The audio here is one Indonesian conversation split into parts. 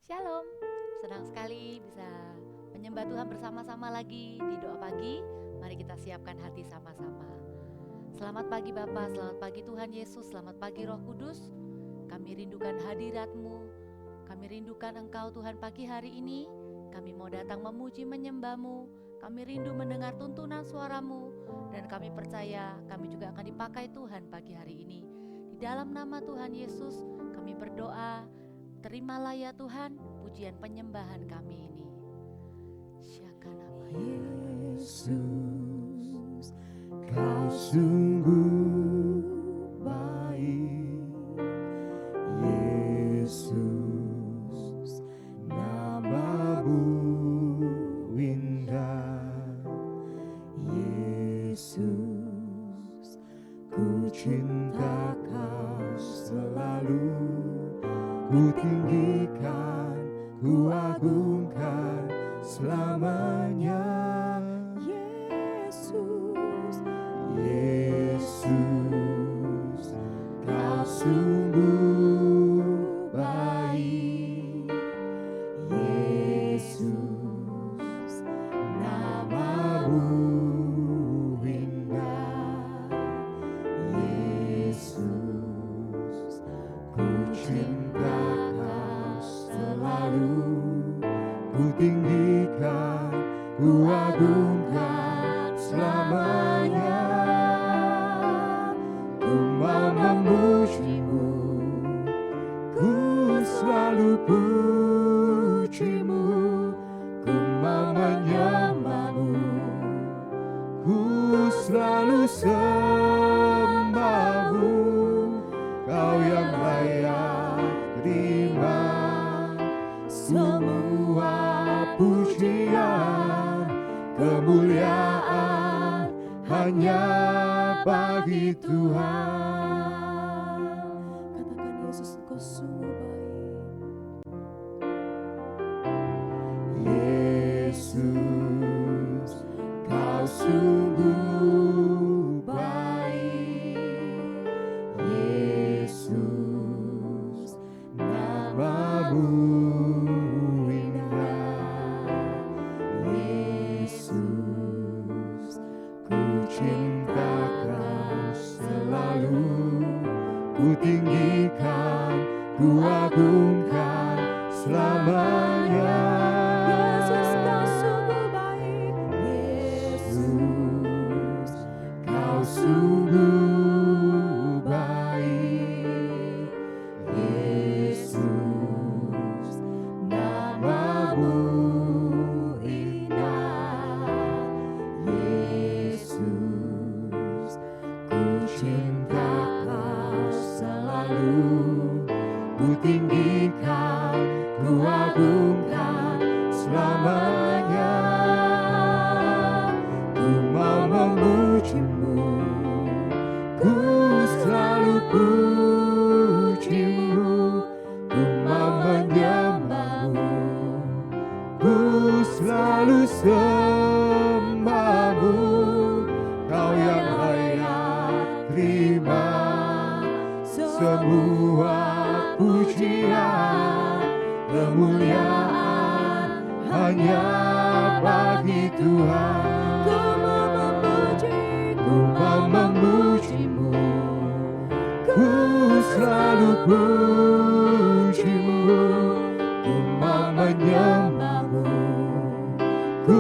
Shalom, senang sekali bisa menyembah Tuhan bersama-sama lagi di doa pagi. Mari kita siapkan hati sama-sama. Selamat pagi Bapa, selamat pagi Tuhan Yesus, selamat pagi Roh Kudus. Kami rindukan hadirat-Mu, kami rindukan Engkau Tuhan pagi hari ini. Kami mau datang memuji menyembah-Mu, kami rindu mendengar tuntunan suara-Mu, dan kami percaya kami juga akan dipakai Tuhan pagi hari ini. Di dalam nama Tuhan Yesus kami berdoa. Terimalah ya Tuhan pujian penyembahan kami ini. Yesus, Kau sungguh baik. Yesus, nama-Mu indah. Yesus, ku cinta Kau selalu. Ku tinggikan, ku agungkan selamanya. Yesus, Yesus, Kau sungguh baik. Yesus, nama-Mu indah. Yesus, ku cinta ku tinggikan, ku agungkan selamanya. Ku mau memuji-Mu, ku selalu puji-Mu. Ku mau menyembah-Mu, ku selalu sembah-Mu. Kau yang layak terima semua pujian, kemuliaan hanya bagi Tuhan. Katakan Yesus, Engkau sungguh baik. Yesus, Kau sungguh baik. Yesus, nama-Mu ku tinggikan, ku agungkan selamanya. Yesus, Kau sungguh baik. Yesus, Kau sungguh baik. Yesus, nama-Mu indah. Yesus, ku cinta ku tinggikan, ku agungkan selamanya. Ku mau memuji-Mu, ku selalu puji-Mu. Ku mau menyembah-Mu, ku selalu sembah-Mu. Kau yang layak terima semua pujian, kemuliaan hanya bagi Tuhan. Ku mau memuji-Mu, ku selalu puji-Mu. Ku mau menyembah-Mu, ku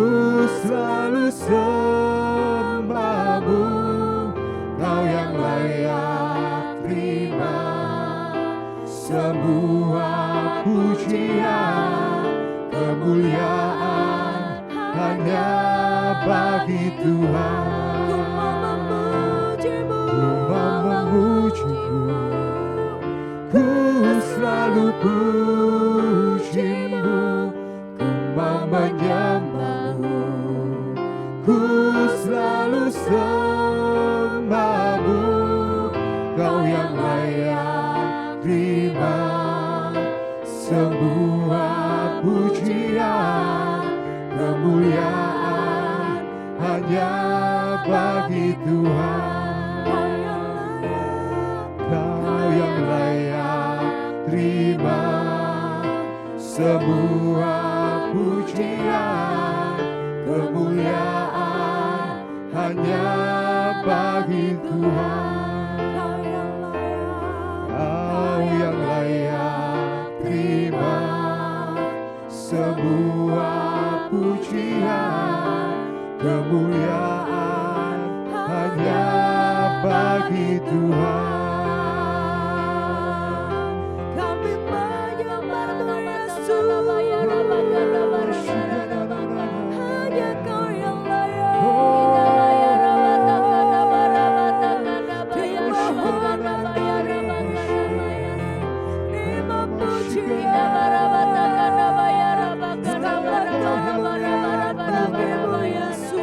selalu sembah-Mu. Kau yang layak terima semua pujian, kemuliaan hanya bagi Tuhan. Ku mau memuji-Mu, ku selalu puji-Mu. Ku mau menyembah-Mu, ku selalu sembah-Mu. Kau yang layak terima semua pujian, kemuliaan hanya bagi Tuhan. Kau yang layak terima semua pujian, kemuliaan hanya bagi Tuhan. Kau yang layak terima semua pujian, kemuliaan hanya bagi Tuhan. Kami menyembah Yesus, hanya Kau yang layak. Terima hormat terima pujian, segala kemuliaan bagimu Yesus.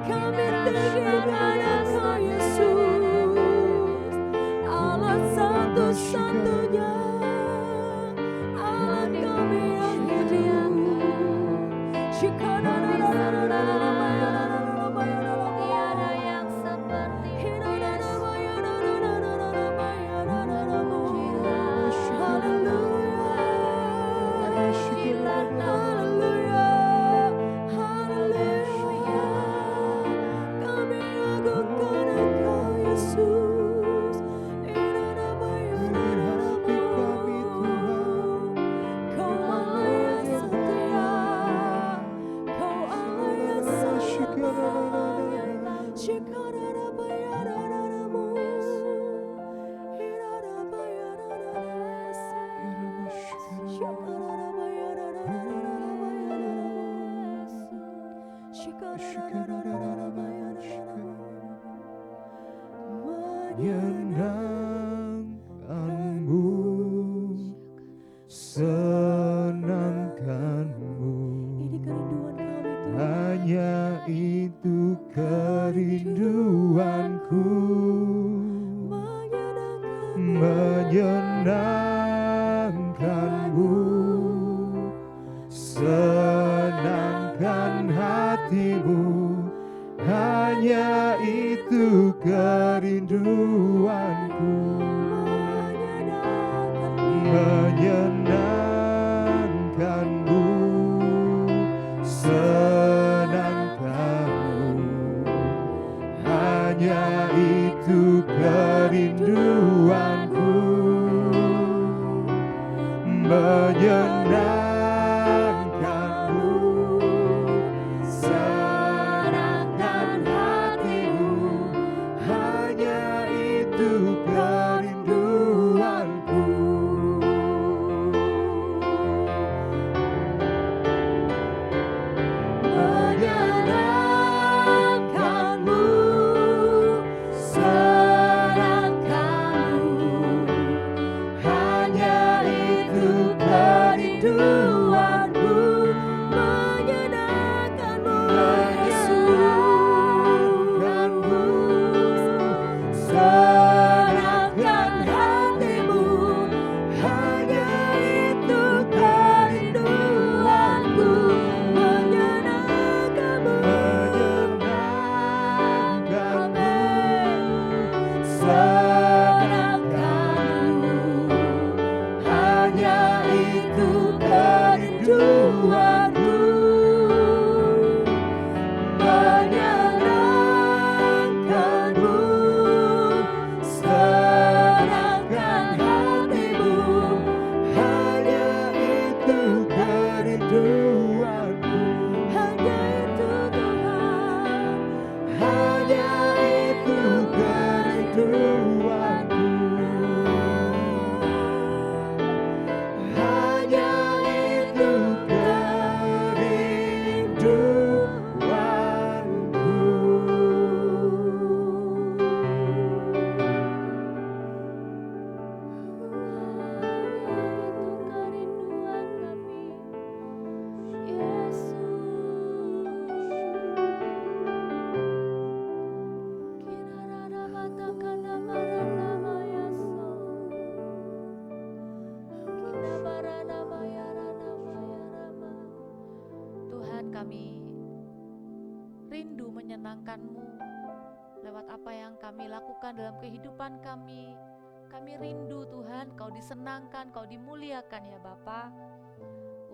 Kami tinggikan Engkau Yesus, Allah satu-satunya, Allah kami yang hidup. Tiada yang seperti Menyenangkanmu, senangkanmu, Ini kerinduan kami Tuhan. hanya itu kerinduanku. Menyenangkanmu, senangkan hatimu, hanya itu kerinduanku. Menyenangkanmu, senangkanmu, hanya itu kerinduanku. Menyenangkanmu, senangkan hatimu, hanya itu kerinduanku. Menyenangkanmu, senangkanmu, hanya itu kerinduanku. Tuhan, kami rindu menyenangkan-Mu lewat apa yang kami lakukan dalam kehidupan kami. Kami rindu Tuhan, Kau disenangkan, Kau dimuliakan ya Bapa.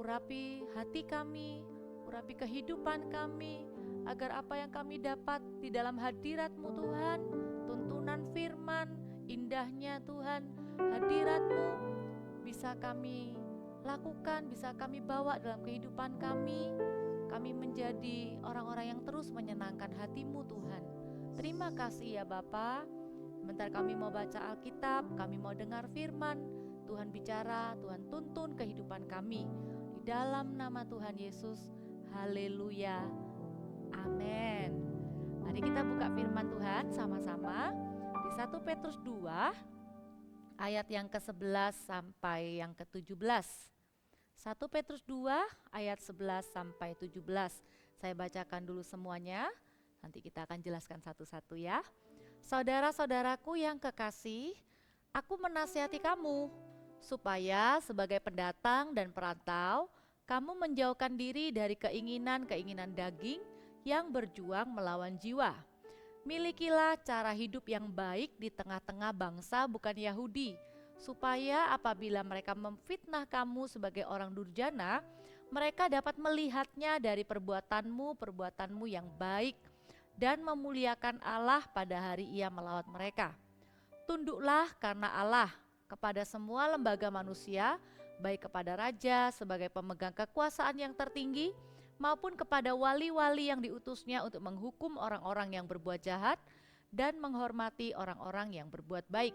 Urapi hati kami, urapi kehidupan kami, agar apa yang kami dapat di dalam hadirat-Mu Tuhan, tuntunan firman, indahnya Tuhan, hadirat-Mu bisa kami lakukan, bisa kami bawa dalam kehidupan kami. Kami menjadi orang-orang yang terus menyenangkan hati-Mu Tuhan. Terima kasih ya Bapa. Sebentar kami mau baca Alkitab, kami mau dengar firman. Tuhan bicara, Tuhan tuntun kehidupan kami. Di dalam nama Tuhan Yesus, haleluya, amin. Mari kita buka firman Tuhan sama-sama di 1 Petrus 2 ayat yang ke-11 sampai yang ke-17. 1 Petrus 2 ayat 11 sampai 17. Saya bacakan dulu semuanya, nanti kita akan jelaskan satu-satu ya. Saudara-saudaraku yang kekasih, aku menasihati kamu supaya sebagai pendatang dan perantau, kamu menjauhkan diri dari keinginan-keinginan daging yang berjuang melawan jiwa. Milikilah cara hidup yang baik di tengah-tengah bangsa bukan Yahudi, supaya apabila mereka memfitnah kamu sebagai orang durjana, mereka dapat melihatnya dari perbuatanmu yang baik dan memuliakan Allah pada hari Ia melawat mereka. Tunduklah karena Allah kepada semua lembaga manusia, baik kepada raja sebagai pemegang kekuasaan yang tertinggi, maupun kepada wali-wali yang diutusnya untuk menghukum orang-orang yang berbuat jahat dan menghormati orang-orang yang berbuat baik.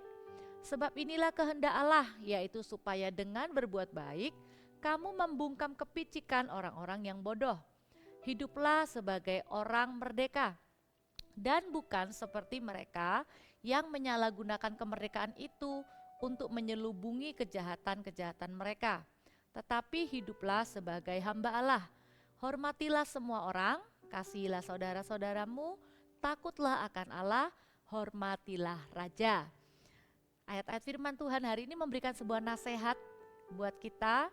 Sebab inilah kehendak Allah, yaitu supaya dengan berbuat baik, kamu membungkam kepicikan orang-orang yang bodoh. Hiduplah sebagai orang merdeka, dan bukan seperti mereka yang menyalahgunakan kemerdekaan itu untuk menyelubungi kejahatan-kejahatan mereka. Tetapi hiduplah sebagai hamba Allah. Hormatilah semua orang, kasihilah saudara-saudaramu, takutlah akan Allah, hormatilah raja. Ayat-ayat firman Tuhan hari ini memberikan sebuah nasihat buat kita,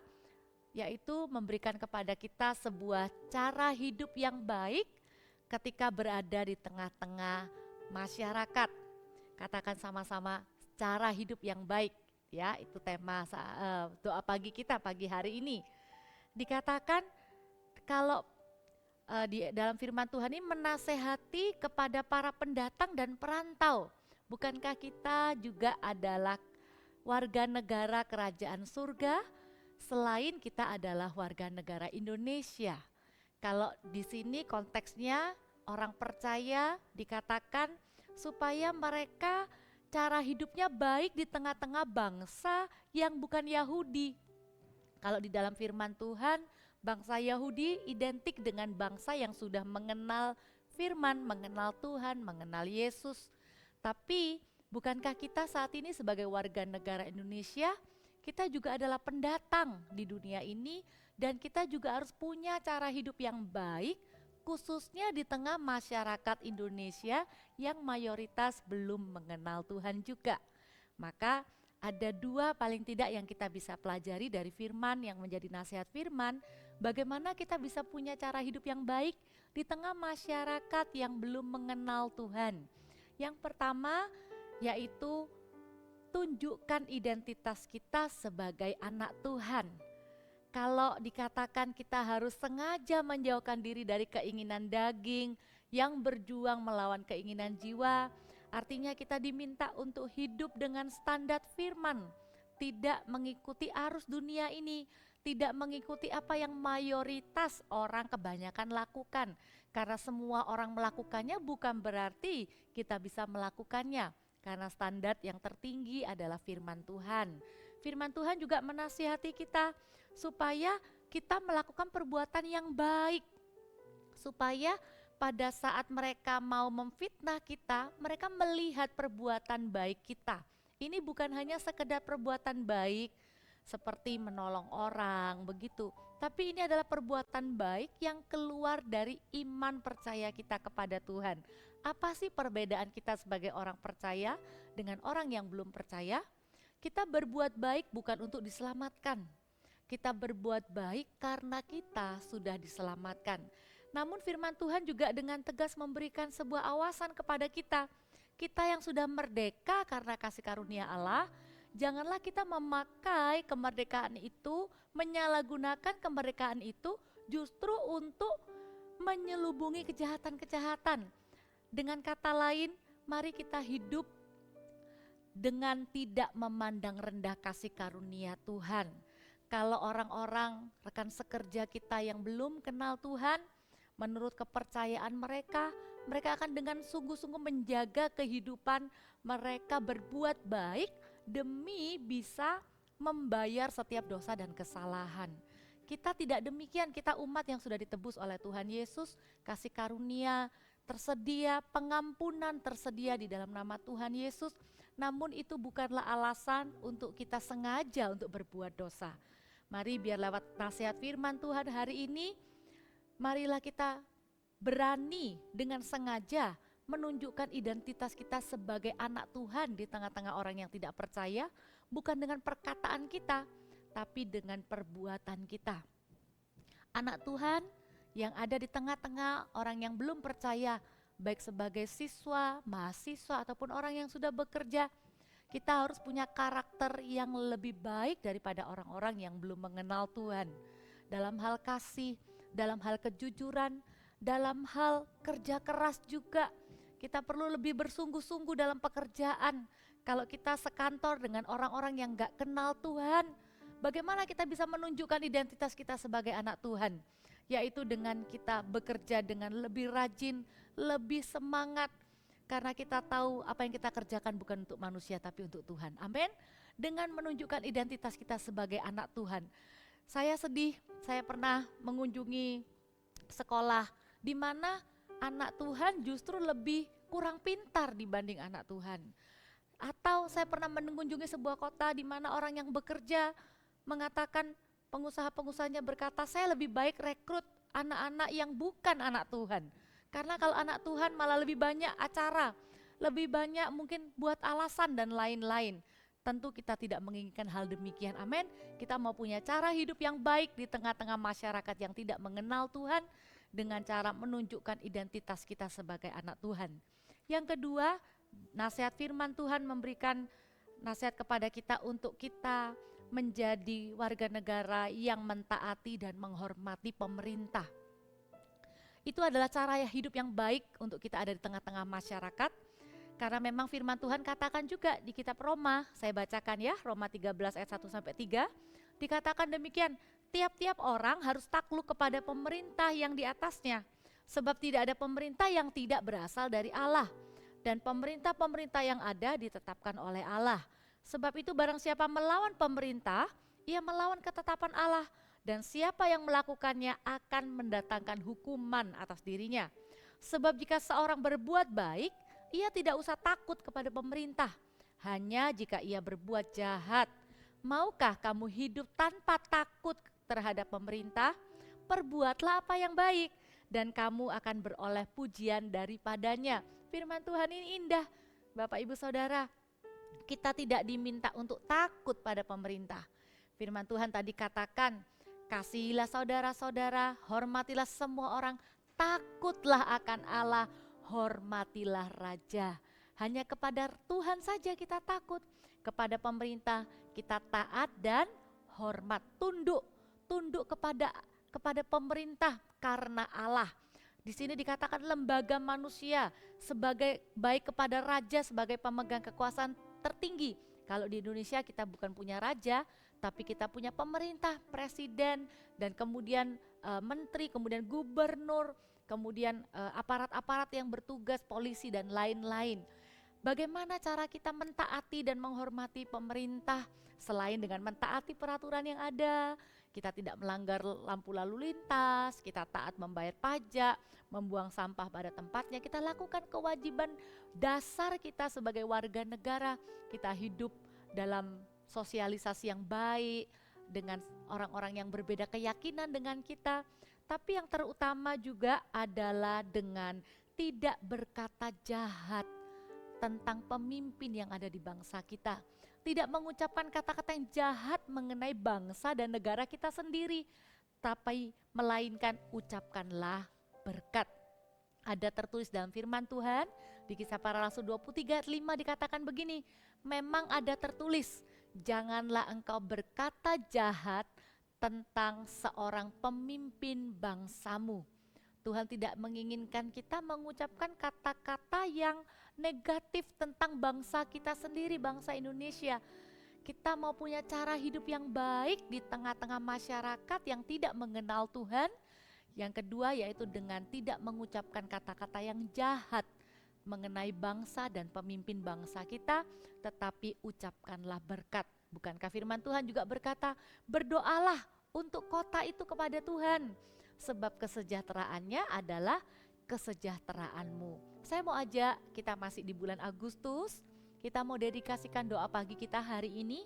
yaitu memberikan kepada kita sebuah cara hidup yang baik ketika berada di tengah-tengah masyarakat. Katakan sama-sama, cara hidup yang baik, ya, itu tema doa pagi kita pagi hari ini. Dikatakan kalau di dalam firman Tuhan ini menasehati kepada para pendatang dan perantau. Bukankah kita juga adalah warga negara kerajaan surga selain kita adalah warga negara Indonesia? Kalau di sini konteksnya orang percaya dikatakan supaya mereka cara hidupnya baik di tengah-tengah bangsa yang bukan Yahudi. Kalau di dalam firman Tuhan, bangsa Yahudi identik dengan bangsa yang sudah mengenal firman, mengenal Tuhan, mengenal Yesus. Tapi bukankah kita saat ini sebagai warga negara Indonesia, kita juga adalah pendatang di dunia ini dan kita juga harus punya cara hidup yang baik, khususnya di tengah masyarakat Indonesia yang mayoritas belum mengenal Tuhan juga. Maka ada dua paling tidak yang kita bisa pelajari dari firman yang menjadi nasihat firman, bagaimana kita bisa punya cara hidup yang baik di tengah masyarakat yang belum mengenal Tuhan. Yang pertama yaitu tunjukkan identitas kita sebagai anak Tuhan. Kalau dikatakan kita harus sengaja menjauhkan diri dari keinginan daging yang berjuang melawan keinginan jiwa, artinya kita diminta untuk hidup dengan standar firman, tidak mengikuti arus dunia ini, tidak mengikuti apa yang mayoritas orang kebanyakan lakukan. Karena semua orang melakukannya bukan berarti kita bisa melakukannya. Karena standar yang tertinggi adalah firman Tuhan. Firman Tuhan juga menasihati kita supaya kita melakukan perbuatan yang baik. Supaya pada saat mereka mau memfitnah kita, mereka melihat perbuatan baik kita. Ini bukan hanya sekedar perbuatan baik seperti menolong orang begitu, tapi ini adalah perbuatan baik yang keluar dari iman percaya kita kepada Tuhan. Apa sih perbedaan kita sebagai orang percaya dengan orang yang belum percaya? Kita berbuat baik bukan untuk diselamatkan. Kita berbuat baik karena kita sudah diselamatkan. Namun firman Tuhan juga dengan tegas memberikan sebuah awasan kepada kita. Kita yang sudah merdeka karena kasih karunia Allah, janganlah kita memakai kemerdekaan itu, menyalahgunakan kemerdekaan itu justru untuk menyelubungi kejahatan-kejahatan. Dengan kata lain, mari kita hidup dengan tidak memandang rendah kasih karunia Tuhan. Kalau orang-orang, rekan sekerja kita yang belum kenal Tuhan, menurut kepercayaan mereka akan dengan sungguh-sungguh menjaga kehidupan mereka berbuat baik demi bisa membayar setiap dosa dan kesalahan. Kita tidak demikian, kita umat yang sudah ditebus oleh Tuhan Yesus, kasih karunia tersedia, pengampunan tersedia di dalam nama Tuhan Yesus. Namun itu bukanlah alasan untuk kita sengaja untuk berbuat dosa. Mari biar lewat nasihat firman Tuhan hari ini, marilah kita berani dengan sengaja menunjukkan identitas kita sebagai anak Tuhan di tengah-tengah orang yang tidak percaya, bukan dengan perkataan kita, tapi dengan perbuatan kita. Anak Tuhan yang ada di tengah-tengah orang yang belum percaya, baik sebagai siswa, mahasiswa, ataupun orang yang sudah bekerja, kita harus punya karakter yang lebih baik daripada orang-orang yang belum mengenal Tuhan. Dalam hal kasih, dalam hal kejujuran, dalam hal kerja keras juga. Kita perlu lebih bersungguh-sungguh dalam pekerjaan. Kalau kita sekantor dengan orang-orang yang gak kenal Tuhan, bagaimana kita bisa menunjukkan identitas kita sebagai anak Tuhan? Yaitu dengan kita bekerja dengan lebih rajin, lebih semangat. Karena kita tahu apa yang kita kerjakan bukan untuk manusia tapi untuk Tuhan. Amin. Dengan menunjukkan identitas kita sebagai anak Tuhan. Saya sedih, saya pernah mengunjungi sekolah di mana anak Tuhan justru lebih kurang pintar dibanding anak Tuhan. Atau saya pernah mengunjungi sebuah kota di mana orang yang bekerja mengatakan, pengusaha-pengusahanya berkata, saya lebih baik rekrut anak-anak yang bukan anak Tuhan. Karena kalau anak Tuhan malah lebih banyak acara, lebih banyak mungkin buat alasan dan lain-lain. Tentu kita tidak menginginkan hal demikian, amin. Kita mau punya cara hidup yang baik di tengah-tengah masyarakat yang tidak mengenal Tuhan, dengan cara menunjukkan identitas kita sebagai anak Tuhan. Yang kedua, nasihat firman Tuhan memberikan nasihat kepada kita untuk kita menjadi warga negara yang mentaati dan menghormati pemerintah. Itu adalah cara hidup yang baik untuk kita ada di tengah-tengah masyarakat. Karena memang firman Tuhan katakan juga di kitab Roma, saya bacakan ya, Roma 13 ayat 1-3, dikatakan demikian, tiap-tiap orang harus takluk kepada pemerintah yang di atasnya, sebab tidak ada pemerintah yang tidak berasal dari Allah, dan pemerintah-pemerintah yang ada ditetapkan oleh Allah. Sebab itu barang siapa melawan pemerintah, ia melawan ketetapan Allah, dan siapa yang melakukannya akan mendatangkan hukuman atas dirinya. Sebab jika seorang berbuat baik, ia tidak usah takut kepada pemerintah, hanya jika ia berbuat jahat. Maukah kamu hidup tanpa takut terhadap pemerintah? Perbuatlah apa yang baik, dan kamu akan beroleh pujian daripadanya. Firman Tuhan ini indah, Bapak Ibu Saudara. Kita tidak diminta untuk takut pada pemerintah. Firman Tuhan tadi katakan, kasihilah saudara-saudara, hormatilah semua orang, takutlah akan Allah, hormatilah raja. Hanya kepada Tuhan saja kita takut, kepada pemerintah kita taat dan hormat, tunduk kepada pemerintah karena Allah. Di sini dikatakan lembaga manusia sebagai baik kepada raja sebagai pemegang kekuasaan tertinggi. Kalau di Indonesia kita bukan punya raja, tapi kita punya pemerintah, presiden, dan kemudian menteri, kemudian gubernur, kemudian aparat-aparat yang bertugas, polisi dan lain-lain. Bagaimana cara kita mentaati dan menghormati pemerintah selain dengan mentaati peraturan yang ada? Kita tidak melanggar lampu lalu lintas, kita taat membayar pajak, membuang sampah pada tempatnya. Kita lakukan kewajiban dasar kita sebagai warga negara. Kita hidup dalam sosialisasi yang baik dengan orang-orang yang berbeda keyakinan dengan kita. Tapi yang terutama juga adalah dengan tidak berkata jahat tentang pemimpin yang ada di bangsa kita. tidak mengucapkan kata-kata yang jahat mengenai bangsa dan negara kita sendiri, tapi melainkan ucapkanlah berkat. Ada tertulis dalam firman Tuhan di Kisah Para Rasul 23 ayat 5 dikatakan begini, memang ada tertulis, janganlah engkau berkata jahat tentang seorang pemimpin bangsamu. Tuhan tidak menginginkan kita mengucapkan kata-kata yang negatif tentang bangsa kita sendiri, bangsa Indonesia. Kita mau punya cara hidup yang baik di tengah-tengah masyarakat yang tidak mengenal Tuhan. Yang kedua yaitu dengan tidak mengucapkan kata-kata yang jahat mengenai bangsa dan pemimpin bangsa kita, tetapi ucapkanlah berkat. Bukankah firman Tuhan juga berkata, berdoalah untuk kota itu kepada Tuhan, sebab kesejahteraannya adalah kesejahteraanmu. Saya mau ajak, kita masih di bulan Agustus, kita mau dedikasikan doa pagi kita hari ini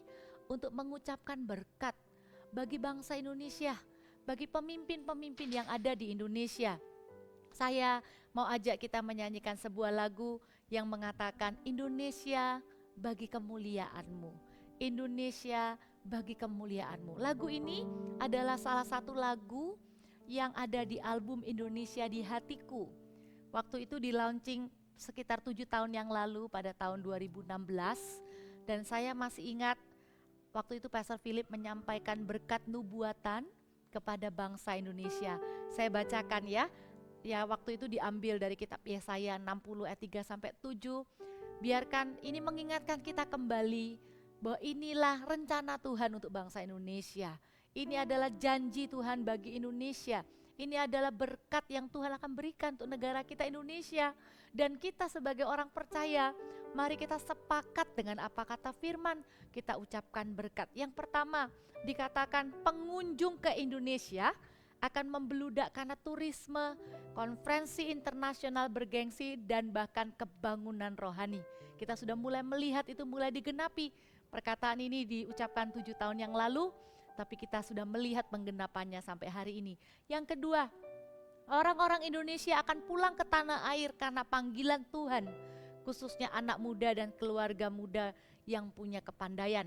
untuk mengucapkan berkat bagi bangsa Indonesia, bagi pemimpin-pemimpin yang ada di Indonesia. Saya mau ajak kita menyanyikan sebuah lagu yang mengatakan Indonesia bagi kemuliaanmu, Indonesia bagi kemuliaanmu. Lagu ini adalah salah satu lagu yang ada di album Indonesia di Hatiku. Waktu itu di launching sekitar 7 tahun yang lalu pada tahun 2016. Dan saya masih ingat waktu itu Pastor Philip menyampaikan berkat nubuatan kepada bangsa Indonesia. Saya bacakan ya. Ya waktu itu diambil dari kitab Yesaya 60 ayat 3 sampai 7. Biarkan ini mengingatkan kita kembali bahwa inilah rencana Tuhan untuk bangsa Indonesia. Ini adalah janji Tuhan bagi Indonesia. Ini adalah berkat yang Tuhan akan berikan untuk negara kita Indonesia. Dan kita sebagai orang percaya, mari kita sepakat dengan apa kata firman, kita ucapkan berkat. Yang pertama, dikatakan pengunjung ke Indonesia akan membeludak karena turisme, konferensi internasional bergengsi, dan bahkan kebangunan rohani. Kita sudah mulai melihat itu mulai digenapi. Perkataan ini diucapkan 7 tahun yang lalu, tapi kita sudah melihat penggenapannya sampai hari ini. Yang kedua, orang-orang Indonesia akan pulang ke tanah air karena panggilan Tuhan, khususnya anak muda dan keluarga muda yang punya kepandaian.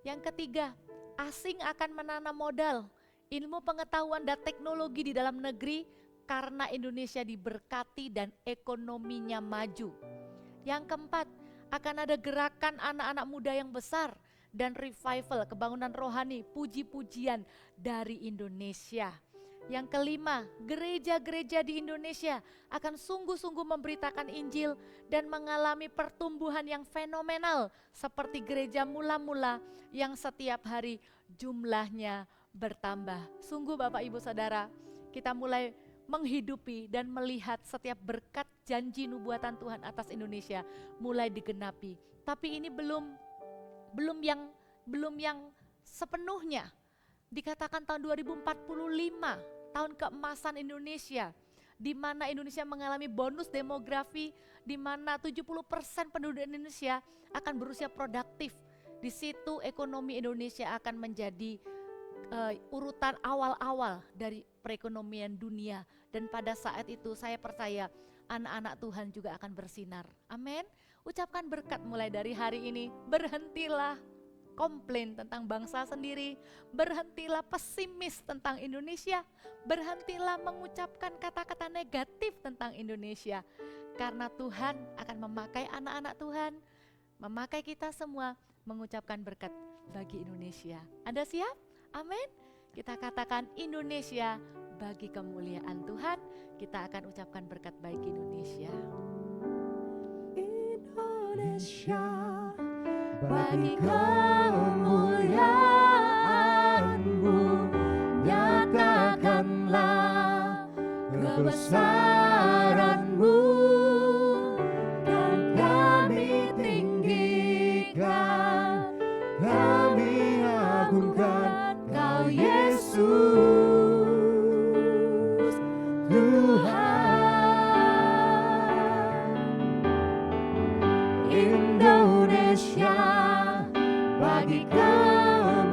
Yang ketiga, asing akan menanam modal, ilmu pengetahuan dan teknologi di dalam negeri karena Indonesia diberkati dan ekonominya maju. Yang keempat, akan ada gerakan anak-anak muda yang besar dan revival, kebangunan rohani, puji-pujian dari Indonesia. Yang kelima, gereja-gereja di Indonesia akan sungguh-sungguh memberitakan Injil dan mengalami pertumbuhan yang fenomenal seperti gereja mula-mula yang setiap hari jumlahnya bertambah. Sungguh Bapak Ibu Saudara, kita mulai menghidupi dan melihat setiap berkat janji nubuatan Tuhan atas Indonesia mulai digenapi. Tapi ini belum yang sepenuhnya. Dikatakan tahun 2045, tahun keemasan Indonesia, di mana Indonesia mengalami bonus demografi, di mana 70% penduduk Indonesia akan berusia produktif. Di situ ekonomi Indonesia akan menjadi urutan awal-awal dari perekonomian dunia. Dan pada saat itu saya percaya anak-anak Tuhan juga akan bersinar. Amin. Ucapkan berkat mulai dari hari ini. Berhentilah komplain tentang bangsa sendiri. Berhentilah pesimis tentang Indonesia. Berhentilah mengucapkan kata-kata negatif tentang Indonesia. Karena Tuhan akan memakai anak-anak Tuhan, memakai kita semua mengucapkan berkat bagi Indonesia. Anda siap? Amin. Kita katakan Indonesia bagi kemuliaan Tuhan. Kita akan ucapkan berkat bagi Indonesia. Indonesia Bagi kemuliaan-Mu, nyatakanlah kebesaran-Mu, dan kami tinggikan, kami agungkan Kau Yesus Tuhan. Indonesia bagi kemuliaan-Mu,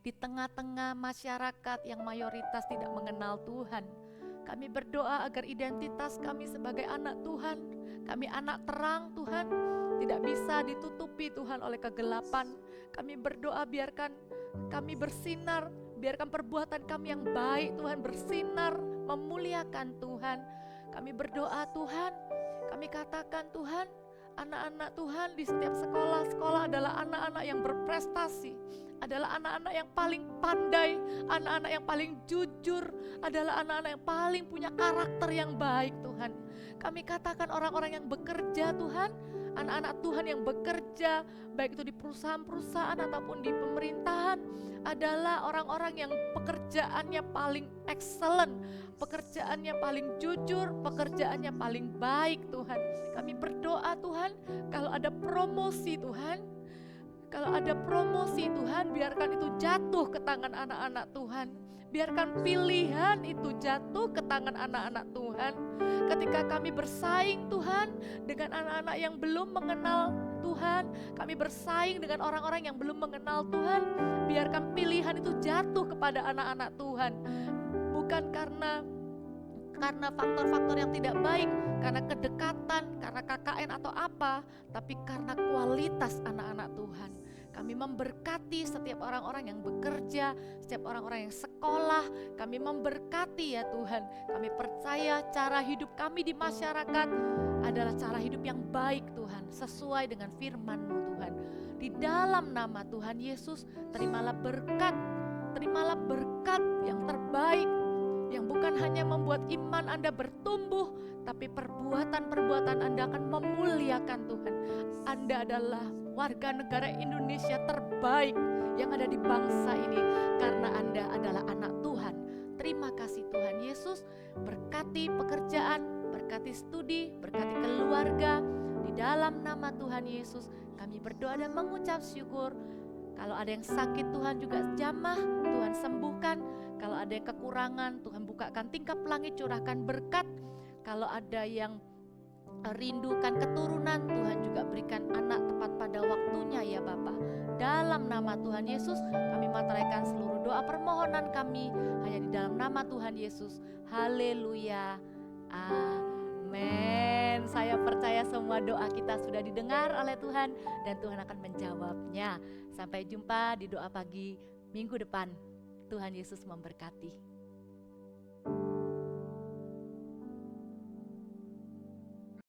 di tengah-tengah masyarakat yang mayoritas tidak mengenal Tuhan. Kami berdoa agar identitas kami sebagai anak Tuhan, kami anak terang Tuhan, tidak bisa ditutupi Tuhan oleh kegelapan. Kami berdoa biarkan kami bersinar, biarkan perbuatan kami yang baik Tuhan bersinar, memuliakan Tuhan. Kami berdoa Tuhan, kami katakan Tuhan, anak-anak Tuhan di setiap sekolah-sekolah adalah anak-anak yang berprestasi, adalah anak-anak yang paling pandai, anak-anak yang paling jujur, adalah anak-anak yang paling punya karakter yang baik Tuhan. Kami katakan orang-orang yang bekerja Tuhan, anak-anak Tuhan yang bekerja, baik itu di perusahaan-perusahaan ataupun di pemerintahan, adalah orang-orang yang pekerjaannya paling excellent, pekerjaannya paling jujur, pekerjaannya paling baik Tuhan. Kami berdoa Tuhan, kalau ada promosi Tuhan, kalau ada promosi Tuhan, biarkan itu jatuh ke tangan anak-anak Tuhan. Biarkan pilihan itu jatuh ke tangan anak-anak Tuhan. Ketika kami bersaing Tuhan dengan anak-anak yang belum mengenal Tuhan, kami bersaing dengan orang-orang yang belum mengenal Tuhan, biarkan pilihan itu jatuh kepada anak-anak Tuhan. Bukan karena faktor-faktor yang tidak baik, karena kedekatan, karena KKN atau apa, tapi karena kualitas anak-anak Tuhan. Kami memberkati setiap orang-orang yang bekerja, setiap orang-orang yang sekolah. Kami memberkati ya Tuhan. Kami percaya cara hidup kami di masyarakat adalah cara hidup yang baik Tuhan, sesuai dengan firman-Mu Tuhan. Di dalam nama Tuhan Yesus, terimalah berkat yang terbaik, yang bukan hanya membuat iman Anda bertumbuh, tapi perbuatan-perbuatan Anda akan memuliakan Tuhan. Anda adalah warga negara Indonesia terbaik yang ada di bangsa ini, karena Anda adalah anak Tuhan. Terima kasih Tuhan Yesus, berkati pekerjaan, berkati studi, berkati keluarga. Di dalam nama Tuhan Yesus kami berdoa dan mengucap syukur. Kalau ada yang sakit Tuhan juga jamah, Tuhan sembuhkan. Kalau ada yang kekurangan, Tuhan bukakan tingkap langit, curahkan berkat. Kalau ada yang rindukan keturunan, Tuhan juga berikan anak tepat pada waktunya ya Bapa. Dalam nama Tuhan Yesus kami materaikan seluruh doa permohonan kami hanya di dalam nama Tuhan Yesus. Haleluya, amin. Saya percaya semua doa kita sudah didengar oleh Tuhan dan Tuhan akan menjawabnya. Sampai jumpa di doa pagi minggu depan. Tuhan Yesus memberkati.